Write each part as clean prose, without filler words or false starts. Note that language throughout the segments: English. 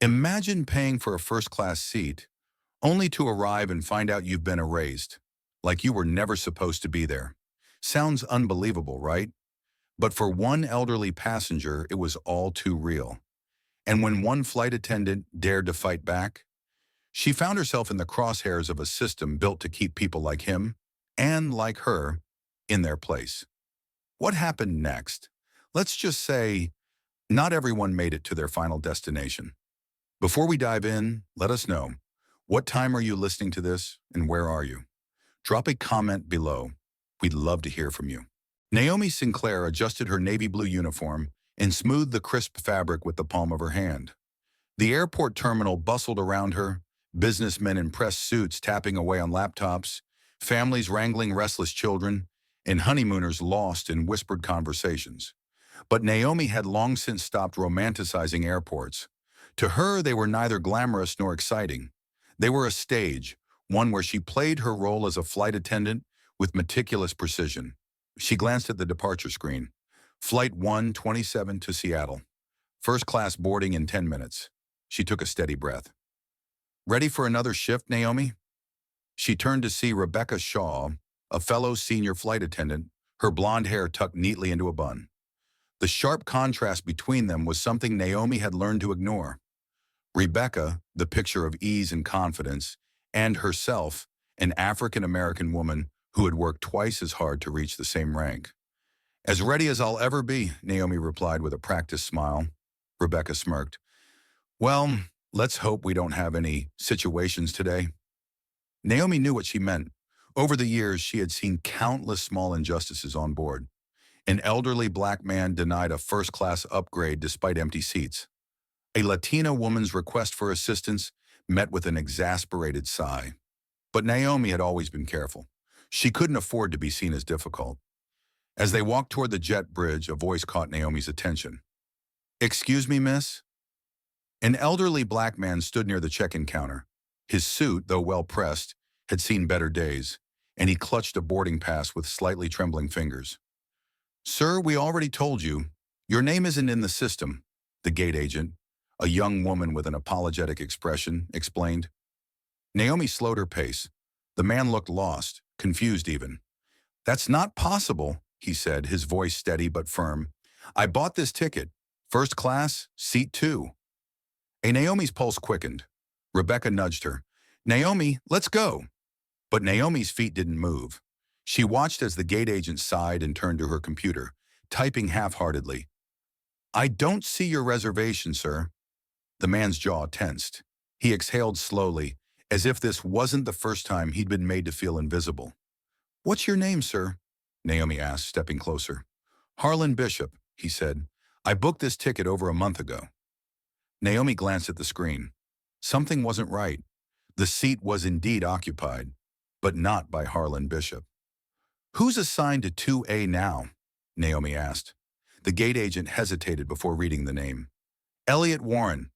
Imagine paying for a first-class seat, only to arrive and find out you've been erased, like you were never supposed to be there. Sounds unbelievable, right? But for one elderly passenger, it was all too real. And when one flight attendant dared to fight back, she found herself in the crosshairs of a system built to keep people like him, and like her, in their place. What happened next? Let's just say, not everyone made it to their final destination. Before we dive in, let us know, what time are you listening to this and where are you? Drop a comment below. We'd love to hear from you. Naomi Sinclair adjusted her navy blue uniform and smoothed the crisp fabric with the palm of her hand. The airport terminal bustled around her, businessmen in pressed suits tapping away on laptops, families wrangling restless children, and honeymooners lost in whispered conversations. But Naomi had long since stopped romanticizing airports. To her, they were neither glamorous nor exciting. They were a stage, one where she played her role as a flight attendant with meticulous precision. She glanced at the departure screen. Flight 127 to Seattle. First class boarding in 10 minutes. She took a steady breath. Ready for another shift, Naomi? She turned to see Rebecca Shaw, a fellow senior flight attendant, her blonde hair tucked neatly into a bun. The sharp contrast between them was something Naomi had learned to ignore. Rebecca, the picture of ease and confidence, and herself, an African-American woman who had worked twice as hard to reach the same rank. As ready as I'll ever be, Naomi replied with a practiced smile. Rebecca smirked. Well, let's hope we don't have any situations today. Naomi knew what she meant. Over the years, she had seen countless small injustices on board. An elderly black man denied a first-class upgrade despite empty seats. A Latina woman's request for assistance met with an exasperated sigh. But Naomi had always been careful. She couldn't afford to be seen as difficult. As they walked toward the jet bridge, a voice caught Naomi's attention. "Excuse me, miss?" An elderly black man stood near the check-in counter. His suit, though well-pressed, had seen better days, and he clutched a boarding pass with slightly trembling fingers. "Sir, we already told you. Your name isn't in the system," the gate agent, a young woman with an apologetic expression, explained. Naomi slowed her pace. The man looked lost, confused even. "That's not possible," he said, his voice steady but firm. "I bought this ticket. First class, seat 2. Naomi's pulse quickened. Rebecca nudged her. "Naomi, let's go." But Naomi's feet didn't move. She watched as the gate agent sighed and turned to her computer, typing half-heartedly. "I don't see your reservation, sir." The man's jaw tensed. He exhaled slowly, as if this wasn't the first time he'd been made to feel invisible. "What's your name, sir?" Naomi asked, stepping closer. "Harlan Bishop," he said. "I booked this ticket over a month ago." Naomi glanced at the screen. Something wasn't right. The seat was indeed occupied, but not by Harlan Bishop. "Who's assigned to 2A now?" Naomi asked. The gate agent hesitated before reading the name. "Elliot Warren."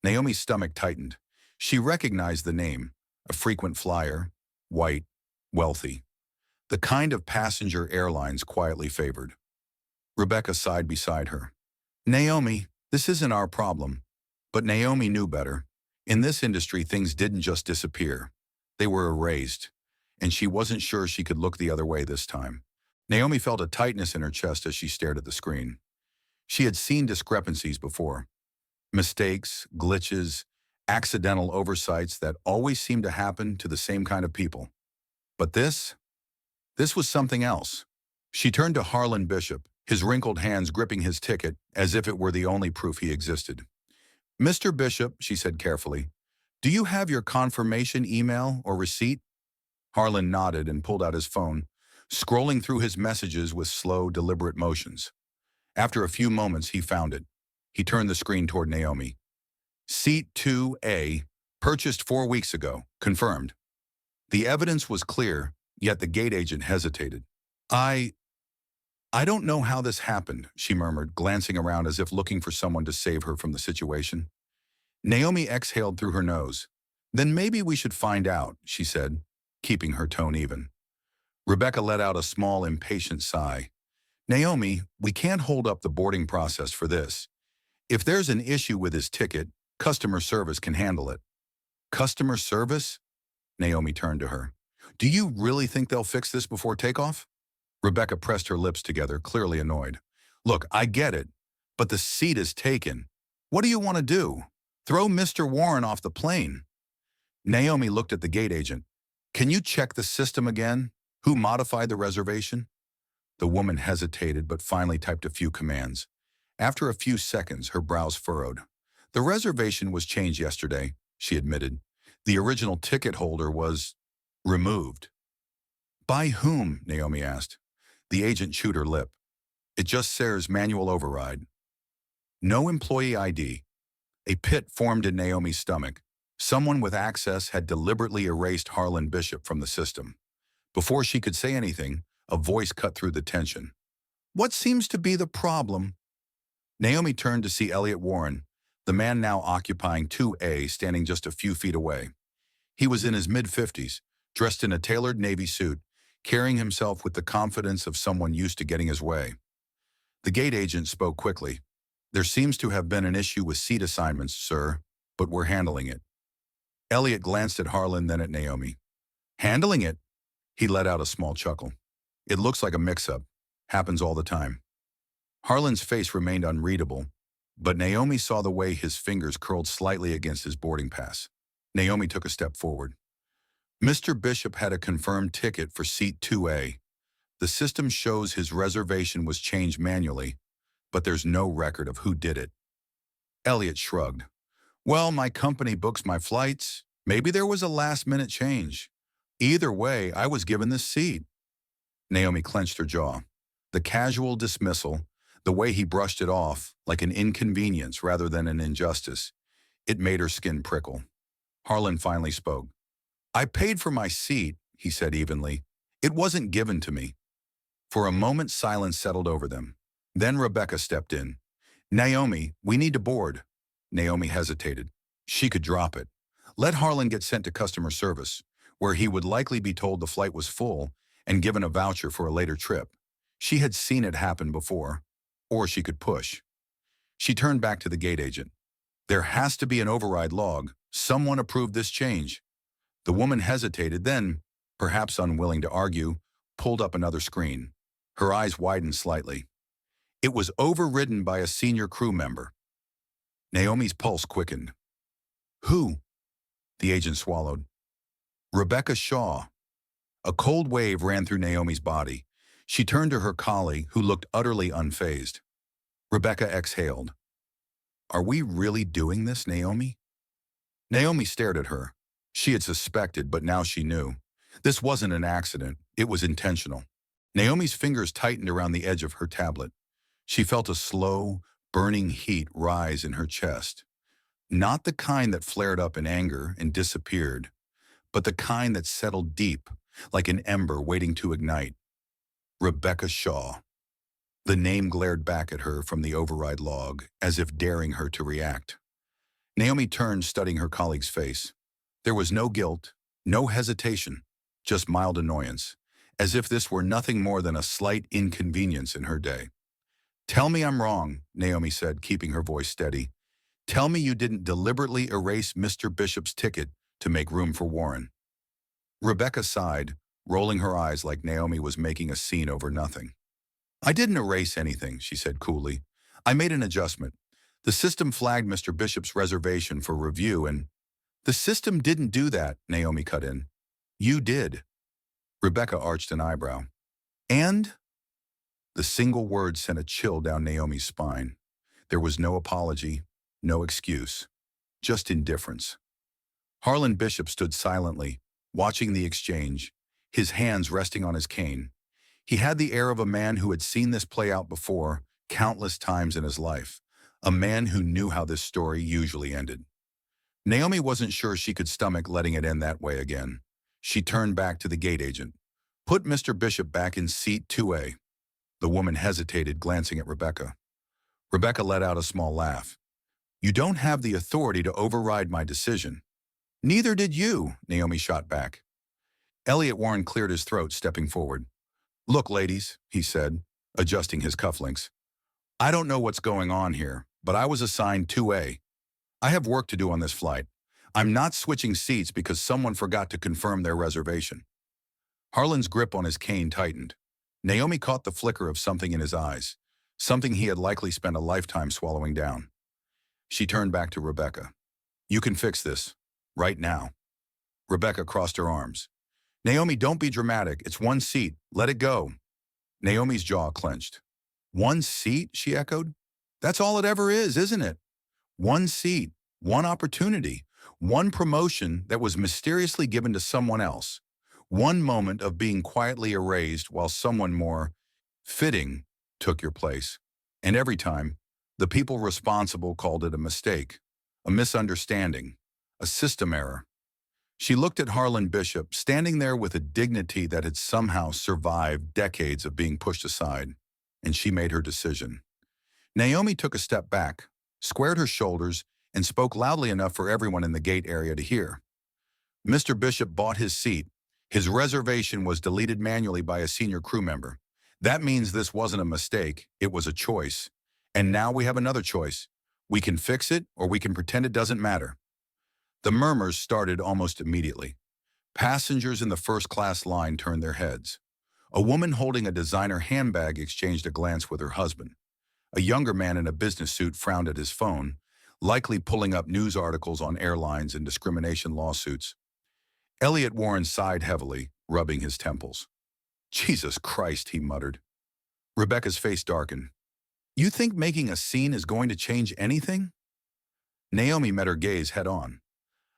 Naomi's stomach tightened. She recognized the name, a frequent flyer, white, wealthy. The kind of passenger airlines quietly favored. Rebecca sighed beside her. "Naomi, this isn't our problem." But Naomi knew better. In this industry, things didn't just disappear. They were erased, and she wasn't sure she could look the other way this time. Naomi felt a tightness in her chest as she stared at the screen. She had seen discrepancies before. Mistakes, glitches, accidental oversights that always seemed to happen to the same kind of people. But this was something else. She turned to Harlan Bishop, his wrinkled hands gripping his ticket as if it were the only proof he existed. "Mr. Bishop," she said carefully, "do you have your confirmation email or receipt?" Harlan nodded and pulled out his phone, scrolling through his messages with slow, deliberate motions. After a few moments, he found it. He turned the screen toward Naomi. "Seat 2A, purchased 4 weeks ago, confirmed." The evidence was clear, yet the gate agent hesitated. I don't know how this happened," she murmured, glancing around as if looking for someone to save her from the situation. Naomi exhaled through her nose. "Then maybe we should find out," she said, keeping her tone even. Rebecca let out a small, impatient sigh. "Naomi, we can't hold up the boarding process for this. If there's an issue with his ticket, Customer service can handle it. Customer service? Naomi turned to her. Do you really think they'll fix this before takeoff? Rebecca pressed her lips together, clearly annoyed. Look, I get it, but the seat is taken. What do you want to do? Throw Mr. Warren off the plane. Naomi looked at the gate agent. Can you check the system again? Who modified the reservation? The woman hesitated but finally typed a few commands. After a few seconds, her brows furrowed. The reservation was changed yesterday, she admitted. The original ticket holder was removed. By whom? Naomi asked. The agent chewed her lip. It just says manual override. No employee ID. A pit formed in Naomi's stomach. Someone with access had deliberately erased Harlan Bishop from the system. Before she could say anything, a voice cut through the tension. What seems to be the problem? Naomi turned to see Elliot Warren, the man now occupying 2A, standing just a few feet away. He was in his mid-50s, dressed in a tailored navy suit, carrying himself with the confidence of someone used to getting his way. The gate agent spoke quickly. There seems to have been an issue with seat assignments, sir, but we're handling it. Elliot glanced at Harlan, then at Naomi. Handling it? He let out a small chuckle. It looks like a mix-up. Happens all the time. Harlan's face remained unreadable, but Naomi saw the way his fingers curled slightly against his boarding pass. Naomi took a step forward. Mr. Bishop had a confirmed ticket for seat 2A. The system shows his reservation was changed manually, but there's no record of who did it. Elliot shrugged. Well, my company books my flights. Maybe there was a last-minute change. Either way, I was given this seat. Naomi clenched her jaw. The casual dismissal, the way he brushed it off, like an inconvenience rather than an injustice, it made her skin prickle. Harlan finally spoke. I paid for my seat, he said evenly. It wasn't given to me. For a moment, silence settled over them. Then Rebecca stepped in. Naomi, we need to board. Naomi hesitated. She could drop it. Let Harlan get sent to customer service, where he would likely be told the flight was full and given a voucher for a later trip. She had seen it happen before. Or she could push. She turned back to the gate agent. There has to be an override log. Someone approved this change. The woman hesitated, then, perhaps unwilling to argue, pulled up another screen. Her eyes widened slightly. It was overridden by a senior crew member. Naomi's pulse quickened. Who? The agent swallowed. Rebecca Shaw. A cold wave ran through Naomi's body. She turned to her colleague, who looked utterly unfazed. Rebecca exhaled. Are we really doing this, Naomi? Naomi stared at her. She had suspected, but now she knew. This wasn't an accident. It was intentional. Naomi's fingers tightened around the edge of her tablet. She felt a slow, burning heat rise in her chest. Not the kind that flared up in anger and disappeared, but the kind that settled deep, like an ember waiting to ignite. Rebecca Shaw. The name glared back at her from the override log, as if daring her to react. Naomi turned, studying her colleague's face. There was no guilt, no hesitation, just mild annoyance, as if this were nothing more than a slight inconvenience in her day. Tell me I'm wrong, Naomi said, keeping her voice steady. Tell me you didn't deliberately erase Mr. Bishop's ticket to make room for Warren. Rebecca sighed, rolling her eyes like Naomi was making a scene over nothing. I didn't erase anything, she said coolly. I made an adjustment. The system flagged Mr. Bishop's reservation for review and... The system didn't do that, Naomi cut in. You did. Rebecca arched an eyebrow. And? The single word sent a chill down Naomi's spine. There was no apology, no excuse, just indifference. Harlan Bishop stood silently, watching the exchange, his hands resting on his cane. He had the air of a man who had seen this play out before, countless times in his life, a man who knew how this story usually ended. Naomi wasn't sure she could stomach letting it end that way again. She turned back to the gate agent. Put Mr. Bishop back in seat 2A. The woman hesitated, glancing at Rebecca. Rebecca let out a small laugh. You don't have the authority to override my decision. Neither did you, Naomi shot back. Elliot Warren cleared his throat, stepping forward. Look, ladies, he said, adjusting his cufflinks. I don't know what's going on here, but I was assigned 2A. I have work to do on this flight. I'm not switching seats because someone forgot to confirm their reservation. Harlan's grip on his cane tightened. Naomi caught the flicker of something in his eyes, something he had likely spent a lifetime swallowing down. She turned back to Rebecca. You can fix this. Right now. Rebecca crossed her arms. Naomi, don't be dramatic. It's one seat. Let it go. Naomi's jaw clenched. One seat, she echoed. That's all it ever is, isn't it? One seat, one opportunity, one promotion that was mysteriously given to someone else. One moment of being quietly erased while someone more fitting took your place. And every time, the people responsible called it a mistake, a misunderstanding, a system error. She looked at Harlan Bishop, standing there with a dignity that had somehow survived decades of being pushed aside, and she made her decision. Naomi took a step back, squared her shoulders, and spoke loudly enough for everyone in the gate area to hear. Mr. Bishop bought his seat. His reservation was deleted manually by a senior crew member. That means this wasn't a mistake, it was a choice. And now we have another choice. We can fix it, or we can pretend it doesn't matter. The murmurs started almost immediately. Passengers in the first-class line turned their heads. A woman holding a designer handbag exchanged a glance with her husband. A younger man in a business suit frowned at his phone, likely pulling up news articles on airlines and discrimination lawsuits. Elliot Warren sighed heavily, rubbing his temples. Jesus Christ, he muttered. Rebecca's face darkened. You think making a scene is going to change anything? Naomi met her gaze head-on.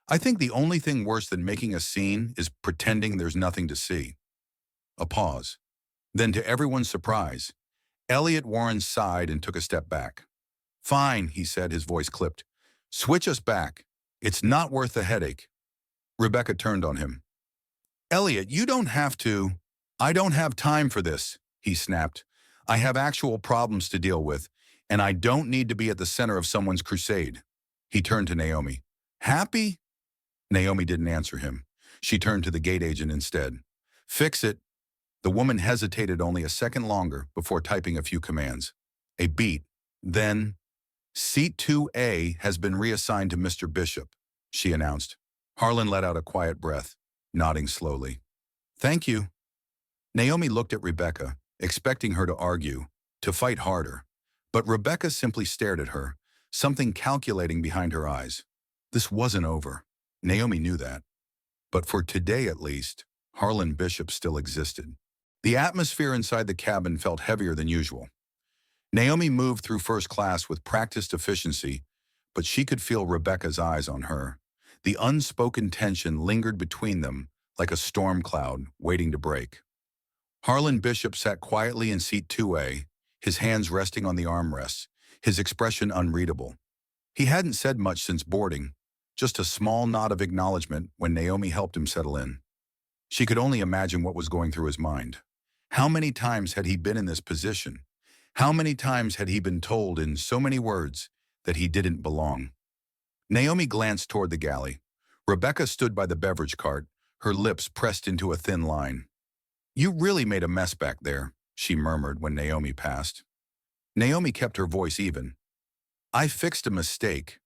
I think the only thing worse than making a scene is pretending there's nothing to see. A pause. Then, to everyone's surprise, Elliot Warren sighed and took a step back. Fine, he said, his voice clipped. Switch us back. It's not worth the headache. Rebecca turned on him. Elliot, you don't have to. I don't have time for this, he snapped. I have actual problems to deal with, and I don't need to be at the center of someone's crusade. He turned to Naomi. Happy? Naomi didn't answer him. She turned to the gate agent instead. Fix it. The woman hesitated only a second longer before typing a few commands. A beat. Then, Seat 2A has been reassigned to Mr. Bishop, she announced. Harlan let out a quiet breath, nodding slowly. Thank you. Naomi looked at Rebecca, expecting her to argue, to fight harder. But Rebecca simply stared at her, something calculating behind her eyes. This wasn't over. Naomi knew that. But for today at least, Harlan Bishop still existed. The atmosphere inside the cabin felt heavier than usual. Naomi moved through first class with practiced efficiency, but she could feel Rebecca's eyes on her. The unspoken tension lingered between them like a storm cloud waiting to break. Harlan Bishop sat quietly in seat 2A, his hands resting on the armrests, his expression unreadable. He hadn't said much since boarding, just a small nod of acknowledgement when Naomi helped him settle in. She could only imagine what was going through his mind. How many times had he been in this position? How many times had he been told in so many words that he didn't belong? Naomi glanced toward the galley. Rebecca stood by the beverage cart, her lips pressed into a thin line. You really made a mess back there, she murmured when Naomi passed. Naomi kept her voice even. I fixed a mistake.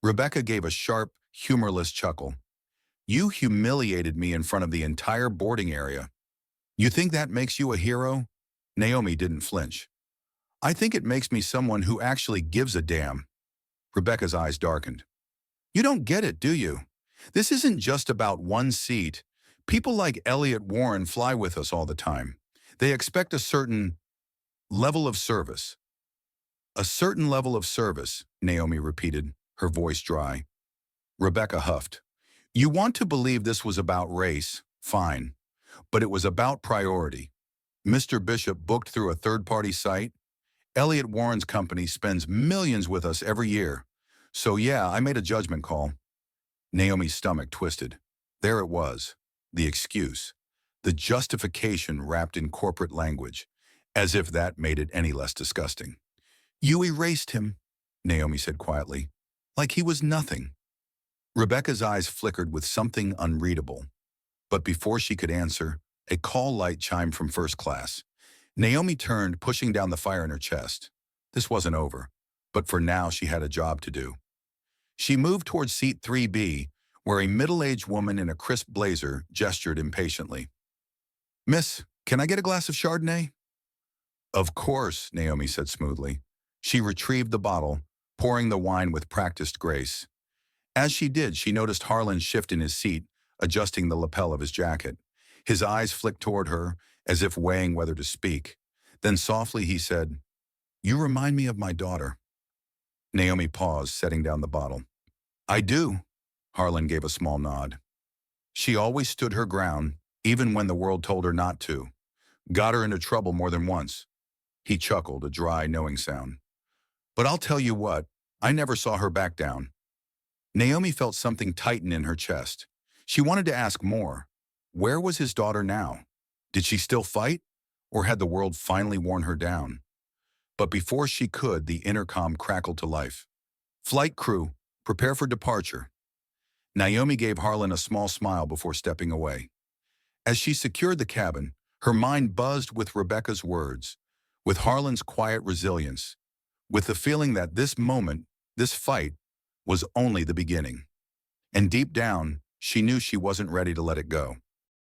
Rebecca gave a sharp, humorless chuckle. You humiliated me in front of the entire boarding area. You think that makes you a hero? Naomi didn't flinch. I think it makes me someone who actually gives a damn. Rebecca's eyes darkened. You don't get it, do you? This isn't just about one seat. People like Elliot Warren fly with us all the time. They expect a certain level of service. A certain level of service, Naomi repeated, her voice dry. Rebecca huffed. You want to believe this was about race, fine. But it was about priority. Mr. Bishop booked through a third-party site. Elliot Warren's company spends millions with us every year. So yeah, I made a judgment call. Naomi's stomach twisted. There it was, the excuse, the justification wrapped in corporate language, as if that made it any less disgusting. You erased him, Naomi said quietly, like he was nothing. Rebecca's eyes flickered with something unreadable. But before she could answer, a call light chimed from first class. Naomi turned, pushing down the fire in her chest. This wasn't over, but for now she had a job to do. She moved towards seat 3B, where a middle-aged woman in a crisp blazer gestured impatiently. "Miss, can I get a glass of Chardonnay?" "Of course," Naomi said smoothly. She retrieved the bottle, pouring the wine with practiced grace. As she did, she noticed Harlan shift in his seat, adjusting the lapel of his jacket. His eyes flicked toward her, as if weighing whether to speak. Then softly he said, "You remind me of my daughter." Naomi paused, setting down the bottle. "I do," Harlan gave a small nod. "She always stood her ground, even when the world told her not to. Got her into trouble more than once." He chuckled, a dry, knowing sound. "But I'll tell you what, I never saw her back down." Naomi felt something tighten in her chest. She wanted to ask more. Where was his daughter now? Did she still fight? Or had the world finally worn her down? But before she could, the intercom crackled to life. "Flight crew, prepare for departure." Naomi gave Harlan a small smile before stepping away. As she secured the cabin, her mind buzzed with Rebecca's words, with Harlan's quiet resilience, with the feeling that this moment, this fight, was only the beginning. And deep down, she knew she wasn't ready to let it go.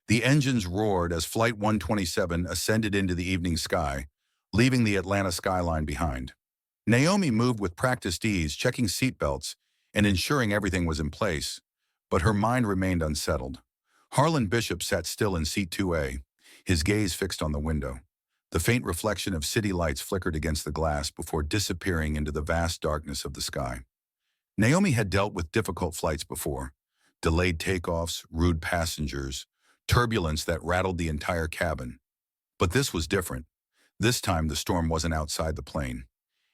The engines roared as Flight 127 ascended into the evening sky, leaving the Atlanta skyline behind. Naomi moved with practiced ease, checking seatbelts and ensuring everything was in place, but her mind remained unsettled. Harlan Bishop sat still in seat 2A, his gaze fixed on the window. The faint reflection of city lights flickered against the glass before disappearing into the vast darkness of the sky. Naomi had dealt with difficult flights before. Delayed takeoffs, rude passengers, turbulence that rattled the entire cabin. But this was different. This time the storm wasn't outside the plane.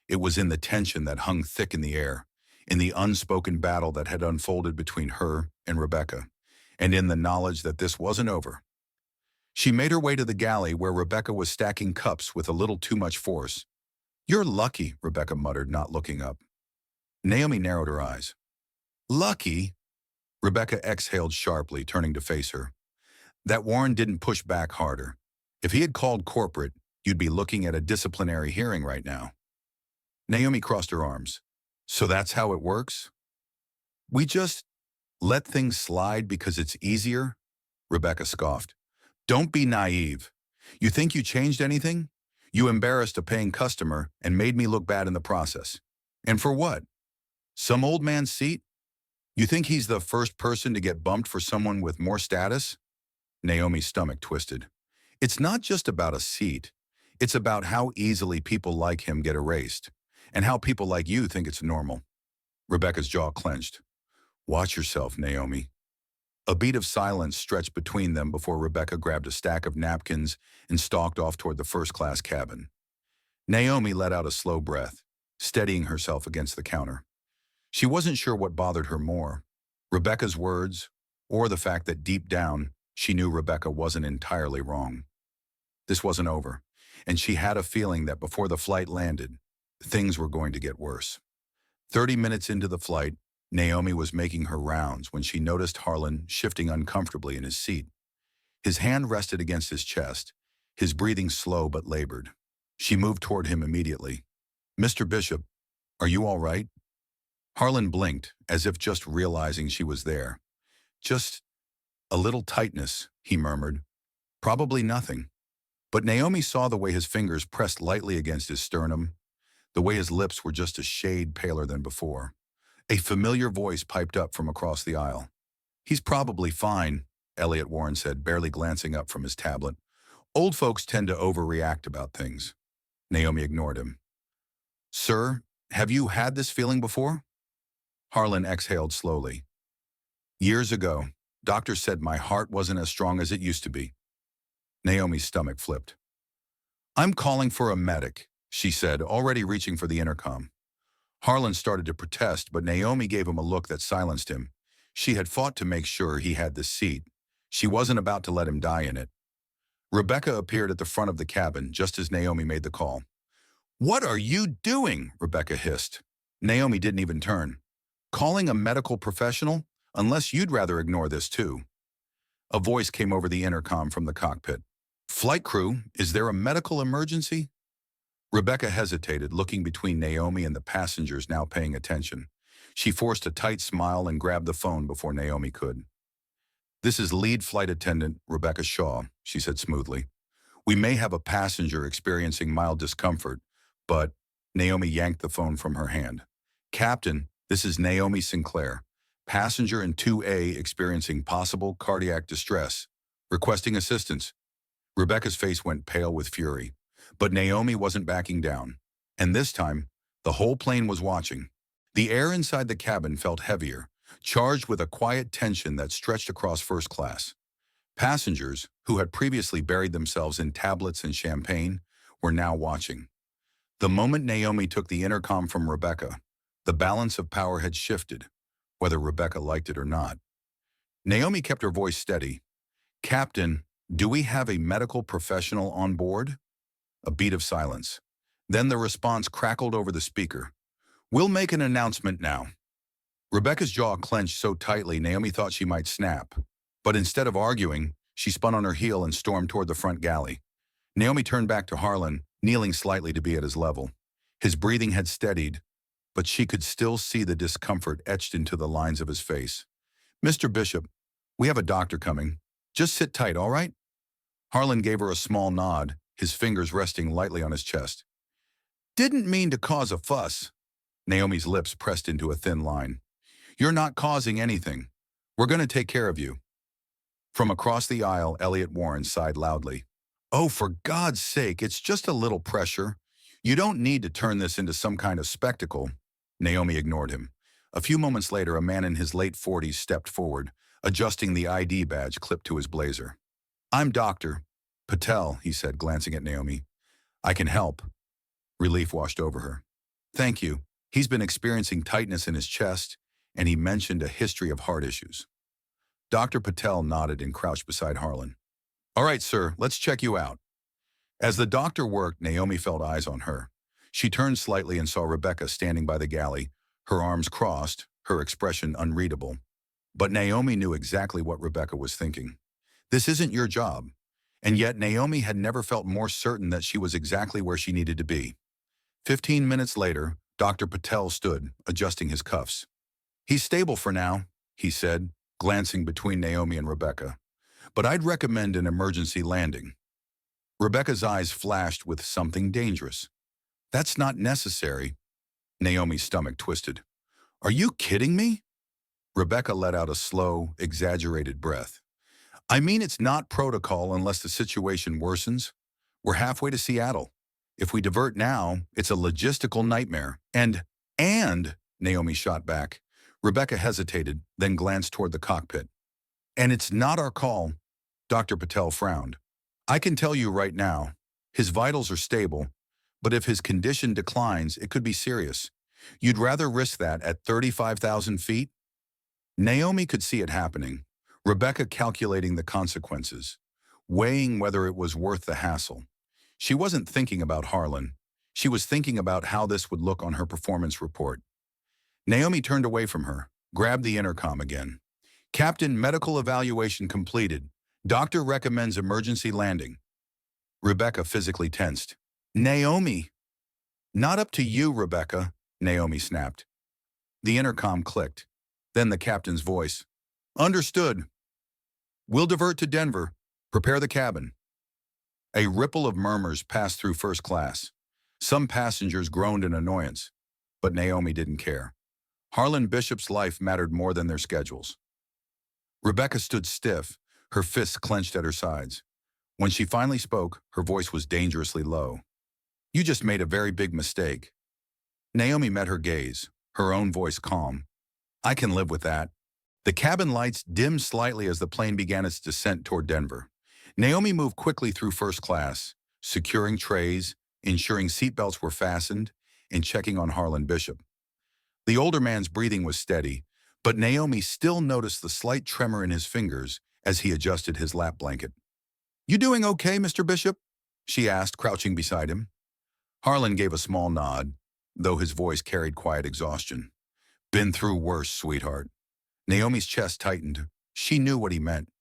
It was in the tension that hung thick in the air, in the unspoken battle that had unfolded between her and Rebecca, and in the knowledge that this wasn't over. She made her way to the galley where Rebecca was stacking cups with a little too much force. "You're lucky," Rebecca muttered, not looking up. Naomi narrowed her eyes. "Lucky?" Rebecca exhaled sharply, turning to face her. "That Warren didn't push back harder. If he had called corporate, you'd be looking at a disciplinary hearing right now." Naomi crossed her arms. "So that's how it works? We just let things slide because it's easier?" Rebecca scoffed. "Don't be naive. You think you changed anything? You embarrassed a paying customer and made me look bad in the process. And for what? Some old man's seat? You think he's the first person to get bumped for someone with more status?" Naomi's stomach twisted. "It's not just about a seat. It's about how easily people like him get erased, and how people like you think it's normal." Rebecca's jaw clenched. "Watch yourself, Naomi." A beat of silence stretched between them before Rebecca grabbed a stack of napkins and stalked off toward the first-class cabin. Naomi let out a slow breath, steadying herself against the counter. She wasn't sure what bothered her more, Rebecca's words, or the fact that deep down, she knew Rebecca wasn't entirely wrong. This wasn't over, and she had a feeling that before the flight landed, things were going to get worse. 30 minutes into the flight, Naomi was making her rounds when she noticed Harlan shifting uncomfortably in his seat. His hand rested against his chest, his breathing slow but labored. She moved toward him immediately. "Mr. Bishop, are you all right?" Harlan blinked, as if just realizing she was there. "Just a little tightness," he murmured. "Probably nothing." But Naomi saw the way his fingers pressed lightly against his sternum, the way his lips were just a shade paler than before. A familiar voice piped up from across the aisle. "He's probably fine," Elliot Warren said, barely glancing up from his tablet. "Old folks tend to overreact about things." Naomi ignored him. "Sir, have you had this feeling before?" Harlan exhaled slowly. "Years ago, doctors said my heart wasn't as strong as it used to be." Naomi's stomach flipped. "I'm calling for a medic," she said, already reaching for the intercom. Harlan started to protest, but Naomi gave him a look that silenced him. She had fought to make sure he had the seat. She wasn't about to let him die in it. Rebecca appeared at the front of the cabin just as Naomi made the call. "What are you doing?" Rebecca hissed. Naomi didn't even turn. "Calling a medical professional? Unless you'd rather ignore this too." A voice came over the intercom from the cockpit. "Flight crew, is there a medical emergency?" Rebecca hesitated, looking between Naomi and the passengers now paying attention. She forced a tight smile and grabbed the phone before Naomi could. "This is lead flight attendant Rebecca Shaw," she said smoothly. "We may have a passenger experiencing mild discomfort, but—" Naomi yanked the phone from her hand. "Captain, this is Naomi Sinclair. Passenger in 2A experiencing possible cardiac distress. Requesting assistance." Rebecca's face went pale with fury. But Naomi wasn't backing down. And this time, the whole plane was watching. The air inside the cabin felt heavier, charged with a quiet tension that stretched across first class. Passengers, who had previously buried themselves in tablets and champagne, were now watching. The moment Naomi took the intercom from Rebecca, the balance of power had shifted, whether Rebecca liked it or not. Naomi kept her voice steady. "Captain, do we have a medical professional on board?" A beat of silence. Then the response crackled over the speaker. "We'll make an announcement now." Rebecca's jaw clenched so tightly Naomi thought she might snap. But instead of arguing, she spun on her heel and stormed toward the front galley. Naomi turned back to Harlan, kneeling slightly to be at his level. His breathing had steadied, but she could still see the discomfort etched into the lines of his face. "Mr. Bishop, we have a doctor coming. Just sit tight, all right?" Harlan gave her a small nod, his fingers resting lightly on his chest. "Didn't mean to cause a fuss." Naomi's lips pressed into a thin line. "You're not causing anything. We're going to take care of you." From across the aisle, Elliot Warren sighed loudly. "Oh, for God's sake, it's just a little pressure. You don't need to turn this into some kind of spectacle." Naomi ignored him. A few moments later, a man in his late 40s stepped forward, adjusting the ID badge clipped to his blazer. "I'm Dr. Patel," he said, glancing at Naomi. "I can help." Relief washed over her. "Thank you. He's been experiencing tightness in his chest, and he mentioned a history of heart issues." Dr. Patel nodded and crouched beside Harlan. "All right, sir, let's check you out." As the doctor worked, Naomi felt eyes on her. She turned slightly and saw Rebecca standing by the galley, her arms crossed, her expression unreadable. But Naomi knew exactly what Rebecca was thinking. This isn't your job. And yet Naomi had never felt more certain that she was exactly where she needed to be. 15 minutes later, Dr. Patel stood, adjusting his cuffs. "He's stable for now," he said, glancing between Naomi and Rebecca. "But I'd recommend an emergency landing." Rebecca's eyes flashed with something dangerous. "That's not necessary." Naomi's stomach twisted. "Are you kidding me?" Rebecca let out a slow, exaggerated breath. "I mean, it's not protocol unless the situation worsens. We're halfway to Seattle. If we divert now, it's a logistical nightmare. And, Naomi shot back. Rebecca hesitated, then glanced toward the cockpit. "And it's not our call." Dr. Patel frowned. "I can tell you right now, his vitals are stable, but if his condition declines, it could be serious. You'd rather risk that at 35,000 feet? Naomi could see it happening. Rebecca calculating the consequences, weighing whether it was worth the hassle. She wasn't thinking about Harlan. She was thinking about how this would look on her performance report. Naomi turned away from her, grabbed the intercom again. "Captain, medical evaluation completed. Doctor recommends emergency landing." Rebecca physically tensed. "Naomi!" "Not up to you, Rebecca," Naomi snapped. The intercom clicked. Then the captain's voice. "Understood. We'll divert to Denver. Prepare the cabin." A ripple of murmurs passed through first class. Some passengers groaned in annoyance, but Naomi didn't care. Harlan Bishop's life mattered more than their schedules. Rebecca stood stiff, her fists clenched at her sides. When she finally spoke, her voice was dangerously low. "You just made a very big mistake." Naomi met her gaze, her own voice calm. "I can live with that." The cabin lights dimmed slightly as the plane began its descent toward Denver. Naomi moved quickly through first class, securing trays, ensuring seatbelts were fastened, and checking on Harlan Bishop. The older man's breathing was steady, but Naomi still noticed the slight tremor in his fingers as he adjusted his lap blanket. "You doing okay, Mr. Bishop?" she asked, crouching beside him. Harlan gave a small nod, though his voice carried quiet exhaustion. "Been through worse, sweetheart." Naomi's chest tightened. She knew what he meant.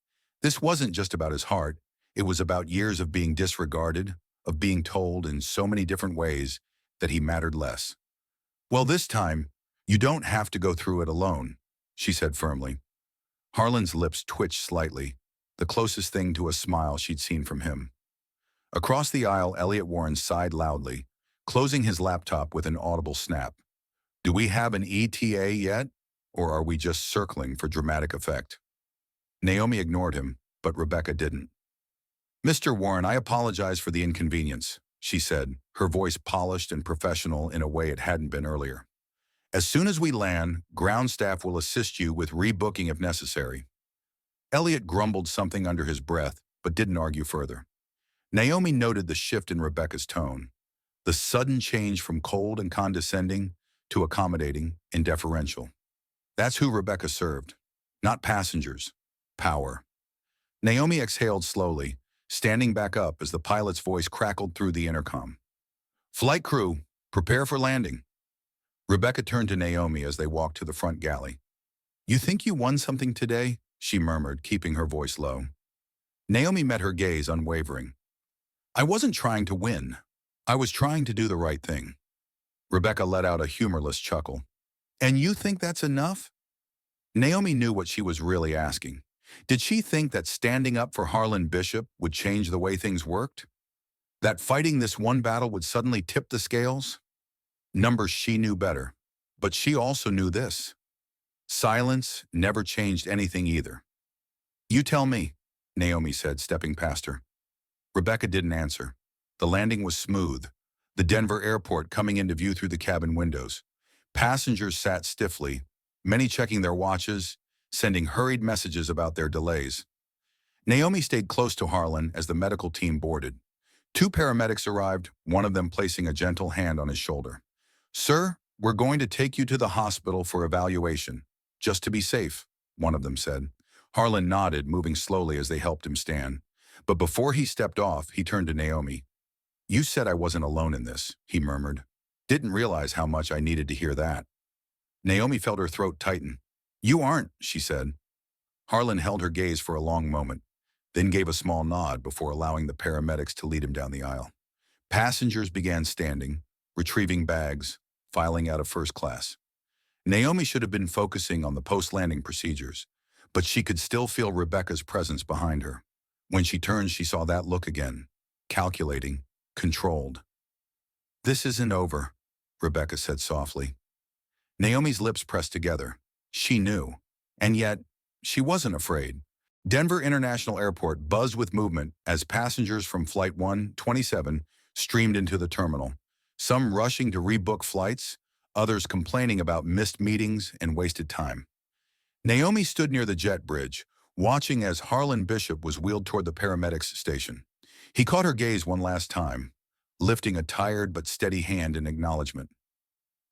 This wasn't just about his heart. It was about years of being disregarded, of being told in so many different ways that he mattered less. Well, this time, You don't have to go through it alone, she said firmly. Harlan's lips twitched slightly, the closest thing to a smile she'd seen from him. Across the aisle, Elliot Warren sighed loudly, closing his laptop with an audible snap. Do we have an ETA yet, or are we just circling for dramatic effect? Naomi ignored him, but Rebecca didn't. Mr. Warren, I apologize for the inconvenience, she said, her voice polished and professional in a way it hadn't been earlier. As soon as we land, ground staff will assist you with rebooking if necessary. Elliot grumbled something under his breath, but didn't argue further. Naomi noted the shift in Rebecca's tone, the sudden change from cold and condescending to accommodating and deferential. That's who Rebecca served. Not passengers. Power. Naomi exhaled slowly, standing back up as the pilot's voice crackled through the intercom. Flight crew, prepare for landing. Rebecca turned to Naomi as they walked to the front galley. You think you won something today? She murmured, keeping her voice low. Naomi met her gaze unwavering. I wasn't trying to win. I was trying to do the right thing. Rebecca let out a humorless chuckle. And you think that's enough? Naomi knew what she was really asking. Did she think that standing up for Harlan Bishop would change the way things worked? That fighting this one battle would suddenly tip the scales? Numbers she knew better, but she also knew this. Silence never changed anything either. You tell me, Naomi said, stepping past her. Rebecca didn't answer. The landing was smooth, the Denver airport coming into view through the cabin windows. Passengers sat stiffly, many checking their watches, sending hurried messages about their delays. Naomi stayed close to Harlan as the medical team boarded. Two paramedics arrived, one of them placing a gentle hand on his shoulder. Sir, we're going to take you to the hospital for evaluation. Just to be safe, one of them said. Harlan nodded, moving slowly as they helped him stand. But before he stepped off, he turned to Naomi. You said I wasn't alone in this, he murmured. Didn't realize how much I needed to hear that. Naomi felt her throat tighten. You aren't, she said. Harlan held her gaze for a long moment, then gave a small nod before allowing the paramedics to lead him down the aisle. Passengers began standing, retrieving bags, filing out of first class. Naomi should have been focusing on the post-landing procedures, but she could still feel Rebecca's presence behind her. When she turned, she saw that look again, calculating, controlled. This isn't over, Rebecca said softly. Naomi's lips pressed together. She knew, and yet she wasn't afraid. Denver International Airport buzzed with movement as passengers from Flight 127 streamed into the terminal, some rushing to rebook flights, others complaining about missed meetings and wasted time. Naomi stood near the jet bridge, watching as Harlan Bishop was wheeled toward the paramedics station. He caught her gaze one last time, lifting a tired but steady hand in acknowledgement.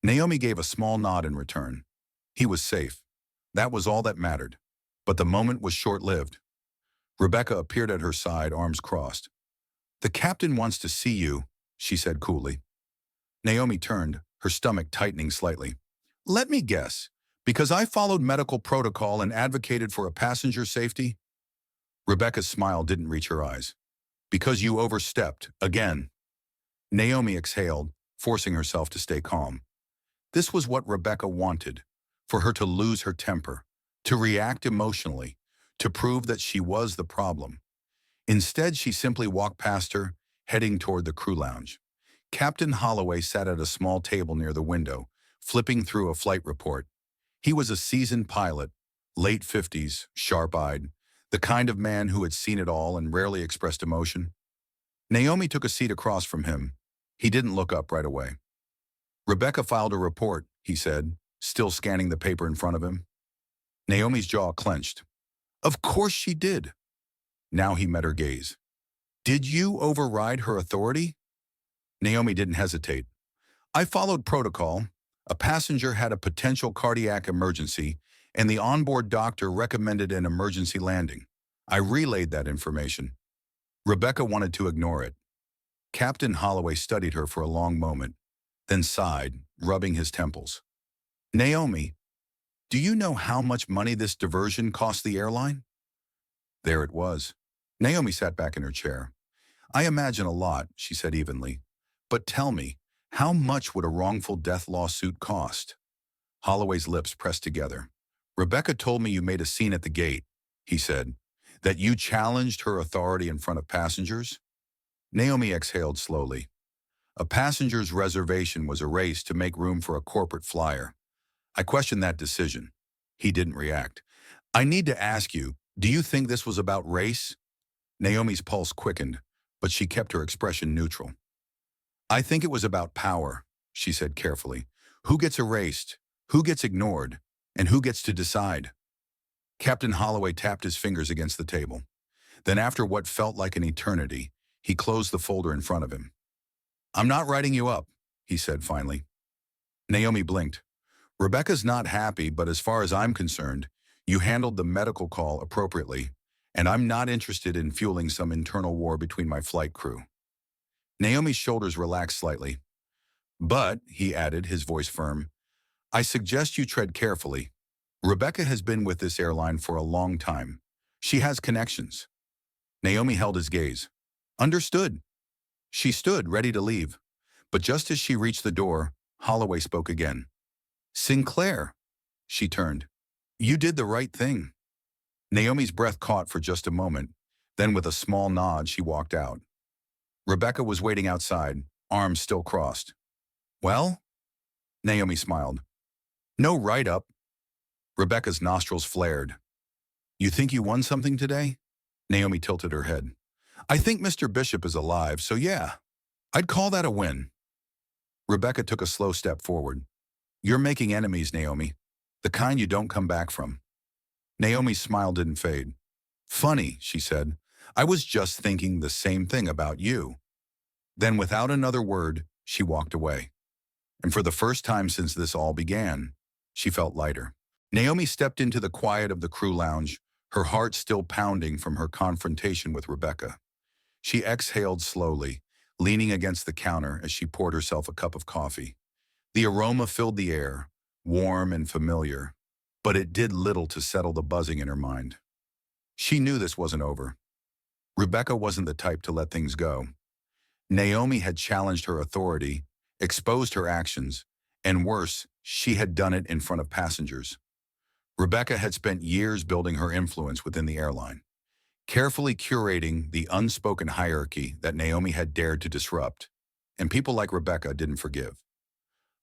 Naomi gave a small nod in return. He was safe. That was all that mattered. But the moment was short-lived. Rebecca appeared at her side, arms crossed. The captain wants to see you, she said coolly. Naomi turned, her stomach tightening slightly. Let me guess, because I followed medical protocol and advocated for a passenger's safety? Rebecca's smile didn't reach her eyes. Because you overstepped, again. Naomi exhaled, forcing herself to stay calm. This was what Rebecca wanted, for her to lose her temper, to react emotionally, to prove that she was the problem. Instead, she simply walked past her, heading toward the crew lounge. Captain Holloway sat at a small table near the window, flipping through a flight report. He was a seasoned pilot, late 50s, sharp-eyed, the kind of man who had seen it all and rarely expressed emotion. Naomi took a seat across from him. He didn't look up right away. Rebecca filed a report, he said, still scanning the paper in front of him. Naomi's jaw clenched. Of course she did. Now he met her gaze. Did you override her authority? Naomi didn't hesitate. I followed protocol. A passenger had a potential cardiac emergency, and the onboard doctor recommended an emergency landing. I relayed that information. Rebecca wanted to ignore it. Captain Holloway studied her for a long moment, then sighed, rubbing his temples. Naomi, do you know how much money this diversion cost the airline? There it was. Naomi sat back in her chair. I imagine a lot, she said evenly. But tell me, how much would a wrongful death lawsuit cost? Holloway's lips pressed together. Rebecca told me you made a scene at the gate, he said. That you challenged her authority in front of passengers? Naomi exhaled slowly. A passenger's reservation was erased to make room for a corporate flyer. I questioned that decision. He didn't react. I need to ask you, do you think this was about race? Naomi's pulse quickened, but she kept her expression neutral. I think it was about power, she said carefully. Who gets erased? Who gets ignored? And who gets to decide? Captain Holloway tapped his fingers against the table. Then after what felt like an eternity, he closed the folder in front of him. I'm not writing you up, he said finally. Naomi blinked. Rebecca's not happy, but as far as I'm concerned, you handled the medical call appropriately, and I'm not interested in fueling some internal war between my flight crew. Naomi's shoulders relaxed slightly. But, he added, his voice firm, I suggest you tread carefully. Rebecca has been with this airline for a long time. She has connections. Naomi held his gaze. Understood. She stood, ready to leave. But just as she reached the door, Holloway spoke again. Sinclair. She turned. You did the right thing. Naomi's breath caught for just a moment. Then with a small nod, she walked out. Rebecca was waiting outside, arms still crossed. Well? Naomi smiled. No write-up. Rebecca's nostrils flared. You think you won something today? Naomi tilted her head. I think Mr. Bishop is alive, so yeah, I'd call that a win. Rebecca took a slow step forward. You're making enemies, Naomi. The kind you don't come back from. Naomi's smile didn't fade. Funny, she said. I was just thinking the same thing about you. Then without another word, she walked away. And for the first time since this all began, she felt lighter. Naomi stepped into the quiet of the crew lounge, her heart still pounding from her confrontation with Rebecca. She exhaled slowly, leaning against the counter as she poured herself a cup of coffee. The aroma filled the air, warm and familiar, but it did little to settle the buzzing in her mind. She knew this wasn't over. Rebecca wasn't the type to let things go. Naomi had challenged her authority, exposed her actions, and worse, she had done it in front of passengers. Rebecca had spent years building her influence within the airline, carefully curating the unspoken hierarchy that Naomi had dared to disrupt, and people like Rebecca didn't forgive.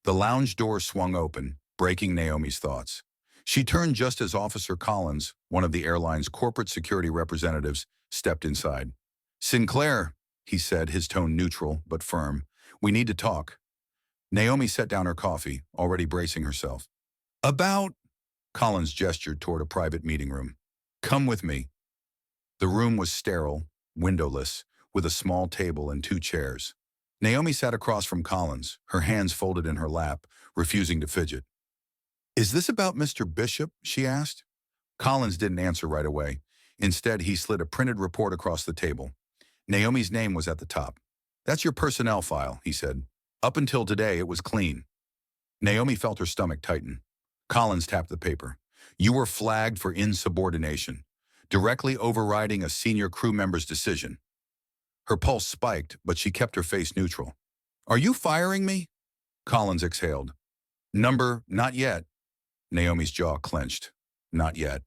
The lounge door swung open, breaking Naomi's thoughts. She turned just as Officer Collins, one of the airline's corporate security representatives, stepped inside. Sinclair, he said, his tone neutral but firm, we need to talk. Naomi set down her coffee, already bracing herself. About? Collins gestured toward a private meeting room. Come with me. The room was sterile, windowless, with a small table and 2 chairs. Naomi sat across from Collins, her hands folded in her lap, refusing to fidget. Is this about Mr. Bishop? She asked. Collins didn't answer right away. Instead, he slid a printed report across the table. Naomi's name was at the top. That's your personnel file, he said. Up until today, it was clean. Naomi felt her stomach tighten. Collins tapped the paper. You were flagged for insubordination, directly overriding a senior crew member's decision. Her pulse spiked, but she kept her face neutral. Are you firing me? Collins exhaled. Number, not yet. Naomi's jaw clenched. Not yet.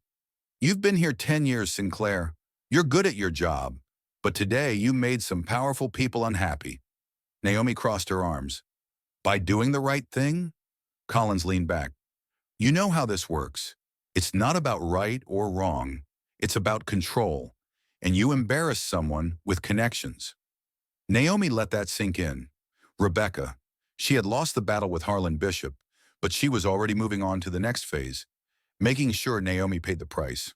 You've been here 10 years, Sinclair. You're good at your job. But today you made some powerful people unhappy. Naomi crossed her arms. By doing the right thing? Collins leaned back. You know how this works. It's not about right or wrong. It's about control. And you embarrass someone with connections. Naomi let that sink in. Rebecca. She had lost the battle with Harlan Bishop, but she was already moving on to the next phase, making sure Naomi paid the price.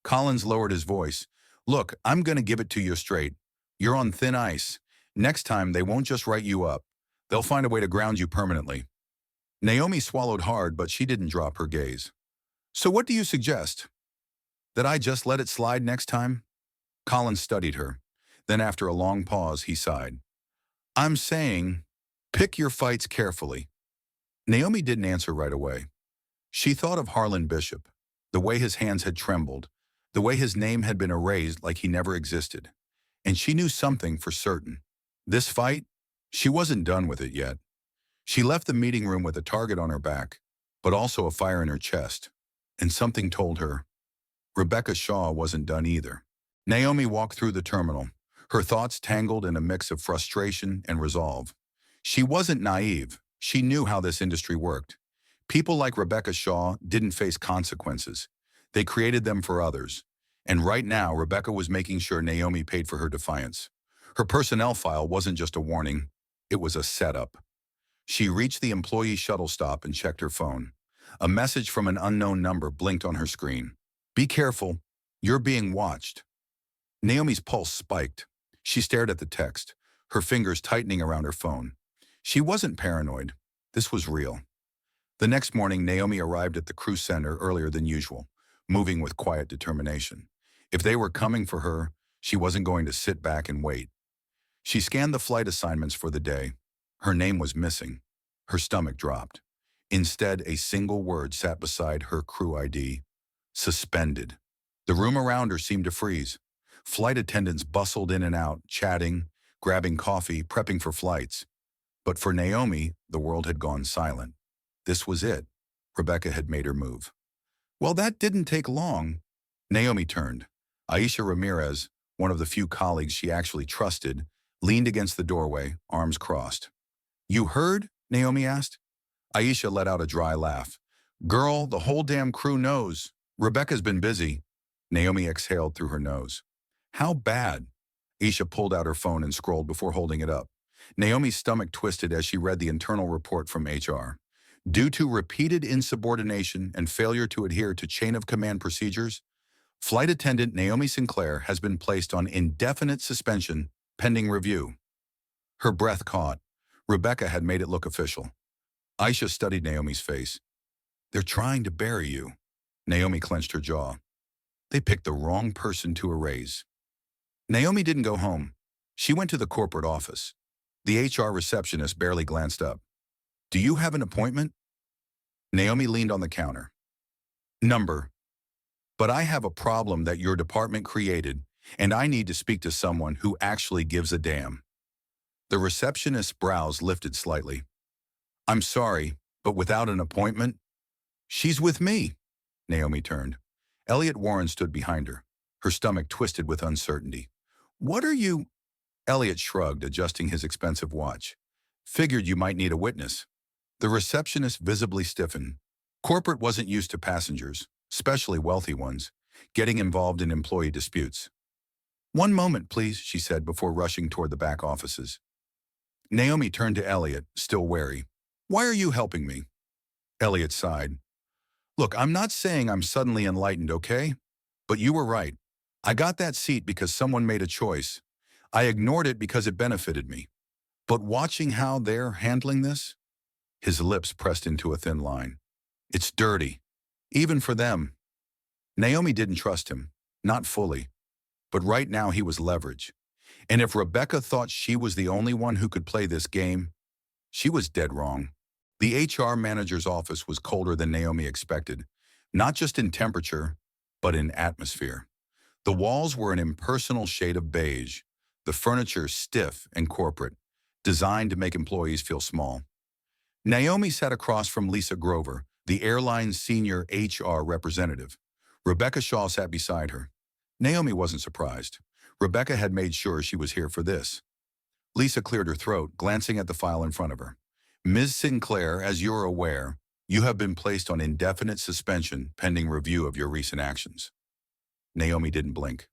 Collins lowered his voice. Look, I'm going to give it to you straight. You're on thin ice. Next time, they won't just write you up. They'll find a way to ground you permanently. Naomi swallowed hard, but she didn't drop her gaze. So what do you suggest? That I just let it slide next time? Collins studied her. Then after a long pause, he sighed. I'm saying, pick your fights carefully. Naomi didn't answer right away. She thought of Harlan Bishop, the way his hands had trembled, the way his name had been erased like he never existed. And she knew something for certain. This fight, she wasn't done with it yet. She left the meeting room with a target on her back, but also a fire in her chest. And something told her Rebecca Shaw wasn't done either. Naomi walked through the terminal, her thoughts tangled in a mix of frustration and resolve. She wasn't naive. She knew how this industry worked. People like Rebecca Shaw didn't face consequences. They created them for others. And right now, Rebecca was making sure Naomi paid for her defiance. Her personnel file wasn't just a warning, it was a setup. She reached the employee shuttle stop and checked her phone. A message from an unknown number blinked on her screen. Be careful, you're being watched. Naomi's pulse spiked. She stared at the text, her fingers tightening around her phone. She wasn't paranoid. This was real. The next morning, Naomi arrived at the crew center earlier than usual, moving with quiet determination. If they were coming for her, she wasn't going to sit back and wait. She scanned the flight assignments for the day. Her name was missing. Her stomach dropped. Instead, a single word sat beside her crew ID: suspended. The room around her seemed to freeze. Flight attendants bustled in and out, chatting, grabbing coffee, prepping for flights. But for Naomi, the world had gone silent. This was it. Rebecca had made her move. Well, that didn't take long. Naomi turned. Aisha Ramirez, one of the few colleagues she actually trusted, leaned against the doorway, arms crossed. You heard? Naomi asked. Aisha let out a dry laugh. Girl, the whole damn crew knows. Rebecca's been busy. Naomi exhaled through her nose. How bad? Aisha pulled out her phone and scrolled before holding it up. Naomi's stomach twisted as she read the internal report from HR. Due to repeated insubordination and failure to adhere to chain-of-command procedures, Flight Attendant Naomi Sinclair has been placed on indefinite suspension pending review. Her breath caught. Rebecca had made it look official. Aisha studied Naomi's face. They're trying to bury you. Naomi clenched her jaw. They picked the wrong person to erase. Naomi didn't go home. She went to the corporate office. The HR receptionist barely glanced up. Do you have an appointment? Naomi leaned on the counter. Number. But I have a problem that your department created, and I need to speak to someone who actually gives a damn. The receptionist's brows lifted slightly. I'm sorry, but without an appointment? She's with me. Naomi turned. Elliot Warren stood behind her, her stomach twisted with uncertainty. What are you? Elliot shrugged, adjusting his expensive watch. Figured you might need a witness. The receptionist visibly stiffened. Corporate wasn't used to passengers, especially wealthy ones, getting involved in employee disputes. One moment, please, she said before rushing toward the back offices. Naomi turned to Elliot, still wary. Why are you helping me? Elliot sighed. Look, I'm not saying I'm suddenly enlightened, okay? But you were right. I got that seat because someone made a choice. I ignored it because it benefited me. But watching how they're handling this? His lips pressed into a thin line. It's dirty. Even for them. Naomi didn't trust him. Not fully. But right now he was leverage. And if Rebecca thought she was the only one who could play this game, she was dead wrong. The HR manager's office was colder than Naomi expected, not just in temperature, but in atmosphere. The walls were an impersonal shade of beige, the furniture stiff and corporate, designed to make employees feel small. Naomi sat across from Lisa Grover, the airline's senior HR representative. Rebecca Shaw sat beside her. Naomi wasn't surprised. Rebecca had made sure she was here for this. Lisa cleared her throat, glancing at the file in front of her. Ms. Sinclair, as you're aware, you have been placed on indefinite suspension pending review of your recent actions. Naomi didn't blink.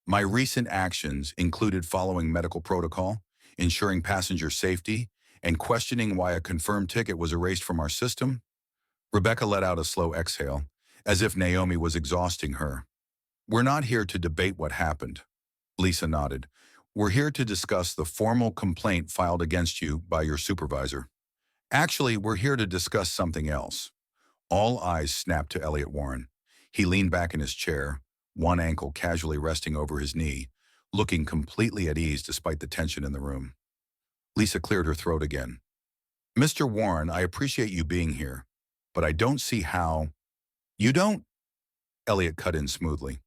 My recent actions included following medical protocol, ensuring passenger safety, and questioning why a confirmed ticket was erased from our system. Rebecca let out a slow exhale, as if Naomi was exhausting her. We're not here to debate what happened. Lisa nodded. We're here to discuss the formal complaint filed against you by your supervisor. Actually, we're here to discuss something else. All eyes snapped to Elliot Warren. He leaned back in his chair, one ankle casually resting over his knee, looking completely at ease despite the tension in the room. Lisa cleared her throat again. Mr. Warren, I appreciate you being here, but I don't see how. You don't? Elliot cut in smoothly.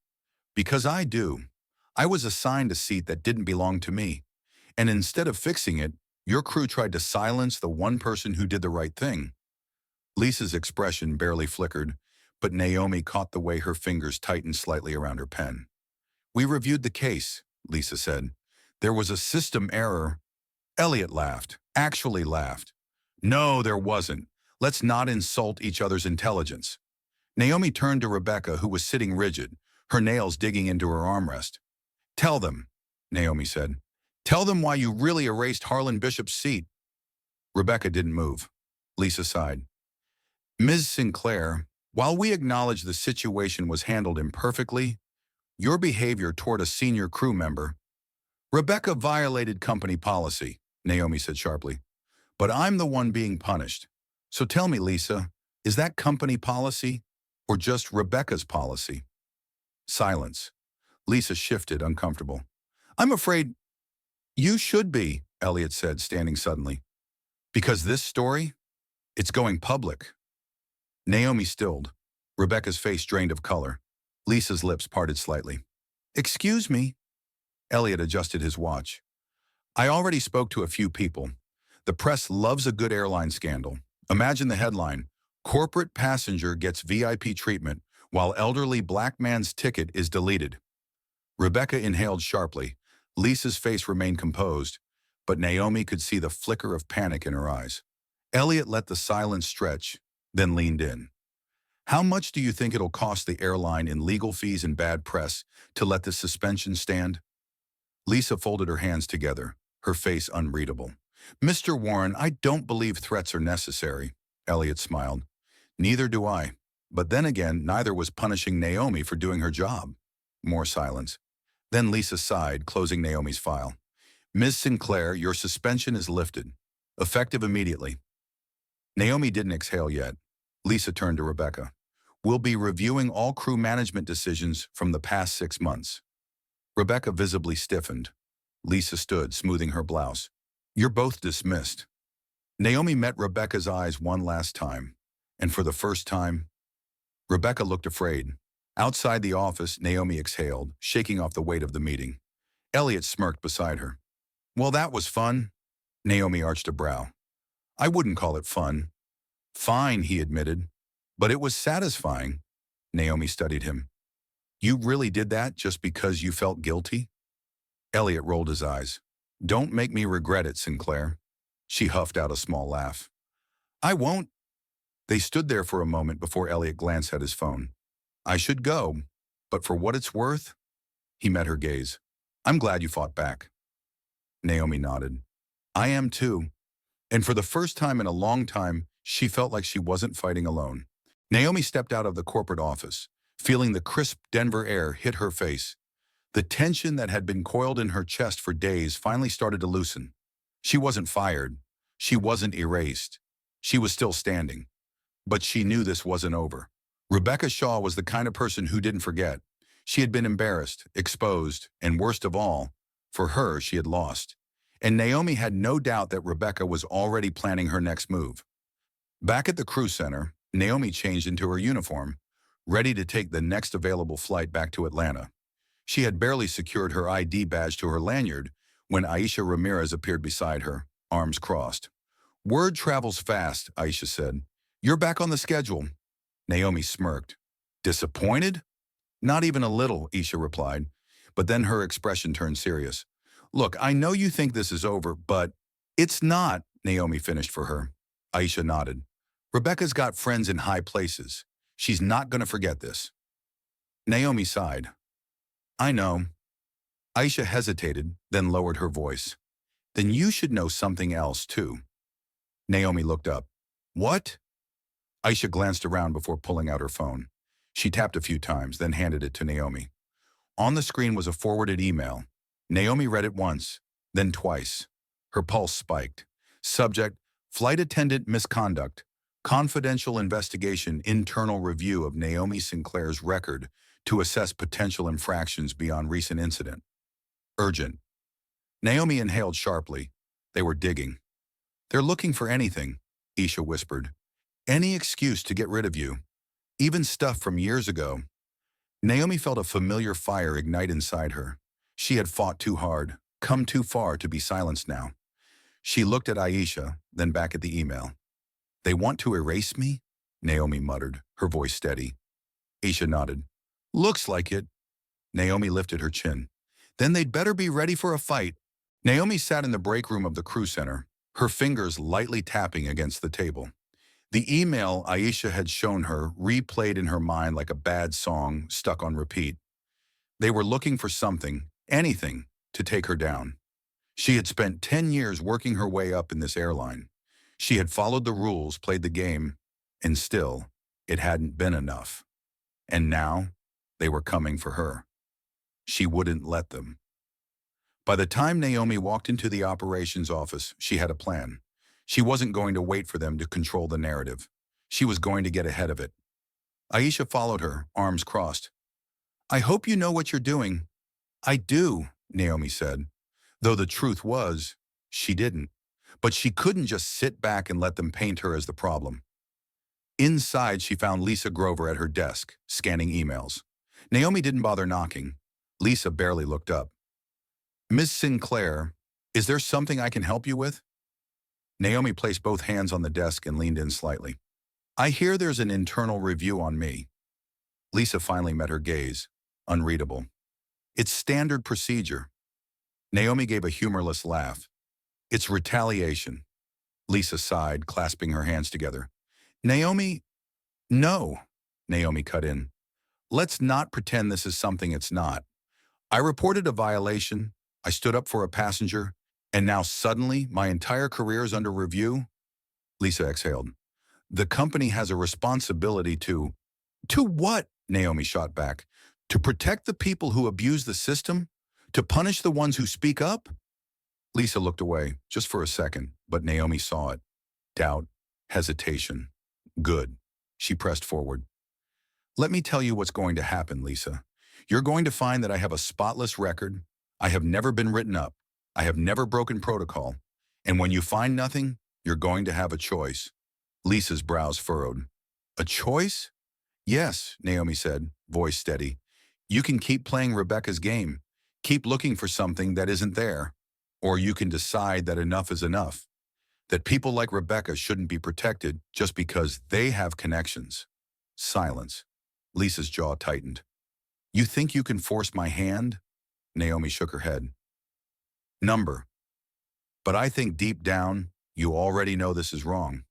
Because I do. I was assigned a seat that didn't belong to me, and instead of fixing it, your crew tried to silence the one person who did the right thing. Lisa's expression barely flickered, but Naomi caught the way her fingers tightened slightly around her pen. We reviewed the case, Lisa said. There was a system error. Elliot laughed, actually laughed. No, there wasn't. Let's not insult each other's intelligence. Naomi turned to Rebecca, who was sitting rigid, her nails digging into her armrest. Tell them, Naomi said. Tell them why you really erased Harlan Bishop's seat. Rebecca didn't move. Lisa sighed. Ms. Sinclair, while we acknowledge the situation was handled imperfectly, your behavior toward a senior crew member, Rebecca violated company policy, Naomi said sharply. But I'm the one being punished. So tell me, Lisa, is that company policy or just Rebecca's policy? Silence. Lisa shifted, uncomfortable. I'm afraid you should be, Elliot said, standing suddenly. Because this story, it's going public. Naomi stilled. Rebecca's face drained of color. Lisa's lips parted slightly. Excuse me. Elliot adjusted his watch. I already spoke to a few people. The press loves a good airline scandal. Imagine the headline, corporate passenger gets VIP treatment while elderly black man's ticket is deleted. Rebecca inhaled sharply. Lisa's face remained composed, but Naomi could see the flicker of panic in her eyes. Elliot let the silence stretch, then leaned in. How much do you think it'll cost the airline in legal fees and bad press to let this suspension stand? Lisa folded her hands together, her face unreadable. Mr. Warren, I don't believe threats are necessary, Elliot smiled. Neither do I. But then again, neither was punishing Naomi for doing her job. More silence. Then Lisa sighed, closing Naomi's file. Ms. Sinclair, your suspension is lifted. Effective immediately. Naomi didn't exhale yet. Lisa turned to Rebecca. We'll be reviewing all crew management decisions from the past 6 months. Rebecca visibly stiffened. Lisa stood, smoothing her blouse. You're both dismissed. Naomi met Rebecca's eyes one last time, and for the first time, Rebecca looked afraid. Outside the office, Naomi exhaled, shaking off the weight of the meeting. Elliot smirked beside her. Well, that was fun. Naomi arched a brow. I wouldn't call it fun. Fine, he admitted. But it was satisfying. Naomi studied him. You really did that just because you felt guilty? Elliot rolled his eyes. Don't make me regret it, Sinclair. She huffed out a small laugh. I won't. They stood there for a moment before Elliot glanced at his phone. I should go, but for what it's worth, he met her gaze. I'm glad you fought back. Naomi nodded. I am too. And for the first time in a long time, she felt like she wasn't fighting alone. Naomi stepped out of the corporate office, feeling the crisp Denver air hit her face. The tension that had been coiled in her chest for days finally started to loosen. She wasn't fired. She wasn't erased. She was still standing. But she knew this wasn't over. Rebecca Shaw was the kind of person who didn't forget. She had been embarrassed, exposed, and worst of all, for her, she had lost. And Naomi had no doubt that Rebecca was already planning her next move. Back at the crew center, Naomi changed into her uniform, ready to take the next available flight back to Atlanta. She had barely secured her ID badge to her lanyard when Aisha Ramirez appeared beside her, arms crossed. Word travels fast, Aisha said. You're back on the schedule. Naomi smirked. Disappointed? Not even a little, Aisha replied, but then her expression turned serious. Look, I know you think this is over, but it's not, Naomi finished for her. Aisha nodded. Rebecca's got friends in high places. She's not going to forget this. Naomi sighed. I know. Aisha hesitated, then lowered her voice. Then you should know something else, too. Naomi looked up. What? Aisha glanced around before pulling out her phone. She tapped a few times, then handed it to Naomi. On the screen was a forwarded email. Naomi read it once, then twice. Her pulse spiked. Subject, Flight Attendant Misconduct. Confidential investigation internal review of Naomi Sinclair's record to assess potential infractions beyond recent incident. Urgent. Naomi inhaled sharply. They were digging. They're looking for anything, Aisha whispered. Any excuse to get rid of you. Even stuff from years ago. Naomi felt a familiar fire ignite inside her. She had fought too hard, come too far to be silenced now. She looked at Aisha, then back at the email. They want to erase me? Naomi muttered, her voice steady. Aisha nodded. Looks like it. Naomi lifted her chin. Then they'd better be ready for a fight. Naomi sat in the break room of the crew center, her fingers lightly tapping against the table. The email Aisha had shown her replayed in her mind like a bad song stuck on repeat. They were looking for something, anything, to take her down. She had spent 10 years working her way up in this airline. She had followed the rules, played the game, and still, it hadn't been enough. And now, they were coming for her. She wouldn't let them. By the time Naomi walked into the operations office, she had a plan. She wasn't going to wait for them to control the narrative. She was going to get ahead of it. Aisha followed her, arms crossed. I hope you know what you're doing. I do, Naomi said. Though the truth was, she didn't. But she couldn't just sit back and let them paint her as the problem. Inside, she found Lisa Grover at her desk, scanning emails. Naomi didn't bother knocking. Lisa barely looked up. Ms. Sinclair, is there something I can help you with? Naomi placed both hands on the desk and leaned in slightly. I hear there's an internal review on me. Lisa finally met her gaze, unreadable. It's standard procedure. Naomi gave a humorless laugh. It's retaliation. Lisa sighed, clasping her hands together. Naomi, no, Naomi cut in. Let's not pretend this is something it's not. I reported a violation, I stood up for a passenger, and now suddenly my entire career is under review? Lisa exhaled. The company has a responsibility to... To what? Naomi shot back. To protect the people who abuse the system? To punish the ones who speak up? Lisa looked away, just for a second, but Naomi saw it. Doubt, hesitation. Good. She pressed forward. Let me tell you what's going to happen, Lisa. You're going to find that I have a spotless record. I have never been written up. I have never broken protocol. And when you find nothing, you're going to have a choice. Lisa's brows furrowed. A choice? Yes, Naomi said, voice steady. You can keep playing Rebecca's game. Keep looking for something that isn't there. Or you can decide that enough is enough. That people like Rebecca shouldn't be protected just because they have connections. Silence. Lisa's jaw tightened. You think you can force my hand? Naomi shook her head. Number. But I think deep down, you already know this is wrong.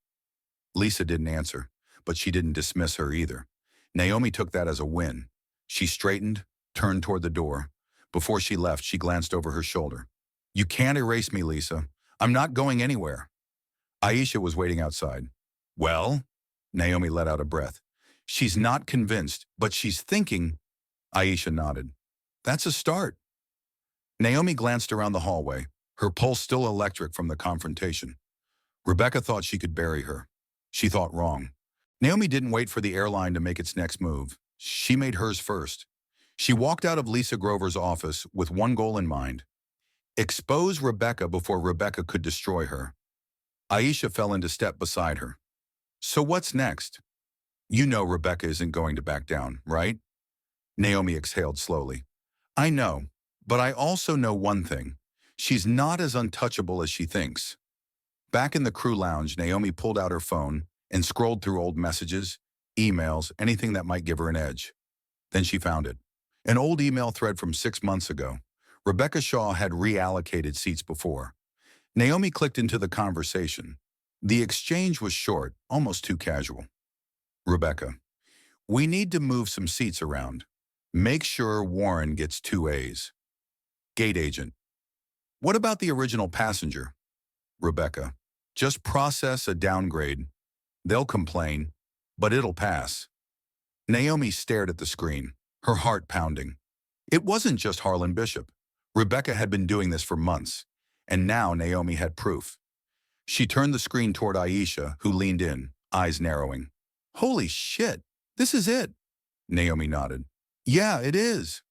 Lisa didn't answer, but she didn't dismiss her either. Naomi took that as a win. She straightened, turned toward the door. Before she left, she glanced over her shoulder. You can't erase me, Lisa. I'm not going anywhere. Aisha was waiting outside. Well? Naomi let out a breath. She's not convinced, but she's thinking. Aisha nodded. That's a start. Naomi glanced around the hallway, her pulse still electric from the confrontation. Rebecca thought she could bury her. She thought wrong. Naomi didn't wait for the airline to make its next move. She made hers first. She walked out of Lisa Grover's office with one goal in mind. Expose Rebecca before Rebecca could destroy her. Aisha fell into step beside her. So what's next? You know Rebecca isn't going to back down, right? Naomi exhaled slowly. I know, but I also know one thing. She's not as untouchable as she thinks. Back in the crew lounge, Naomi pulled out her phone and scrolled through old messages, emails, anything that might give her an edge. Then she found it. An old email thread from 6 months ago. Rebecca Shaw had reallocated seats before. Naomi clicked into the conversation. The exchange was short, almost too casual. Rebecca, we need to move some seats around. Make sure Warren gets 2 A's. Gate agent. What about the original passenger? Rebecca, just process a downgrade. They'll complain, but it'll pass. Naomi stared at the screen, her heart pounding. It wasn't just Harlan Bishop. Rebecca had been doing this for months, and now Naomi had proof. She turned the screen toward Aisha, who leaned in, eyes narrowing. Holy shit, this is it. Naomi nodded. Yeah, it is.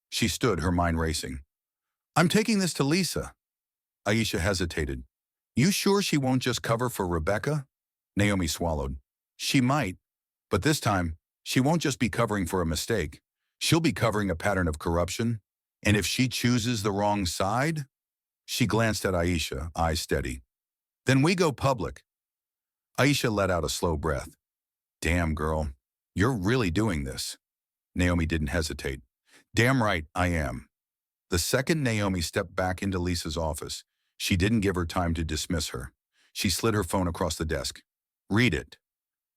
She stood, her mind racing. I'm taking this to Lisa. Aisha hesitated. You sure she won't just cover for Rebecca? Naomi swallowed. She might, but this time, she won't just be covering for a mistake. She'll be covering a pattern of corruption. And if she chooses the wrong side? She glanced at Aisha, eyes steady. Then we go public. Aisha let out a slow breath. Damn, girl. You're really doing this. Naomi didn't hesitate. Damn right, I am. The second Naomi stepped back into Lisa's office, she didn't give her time to dismiss her. She slid her phone across the desk. Read it.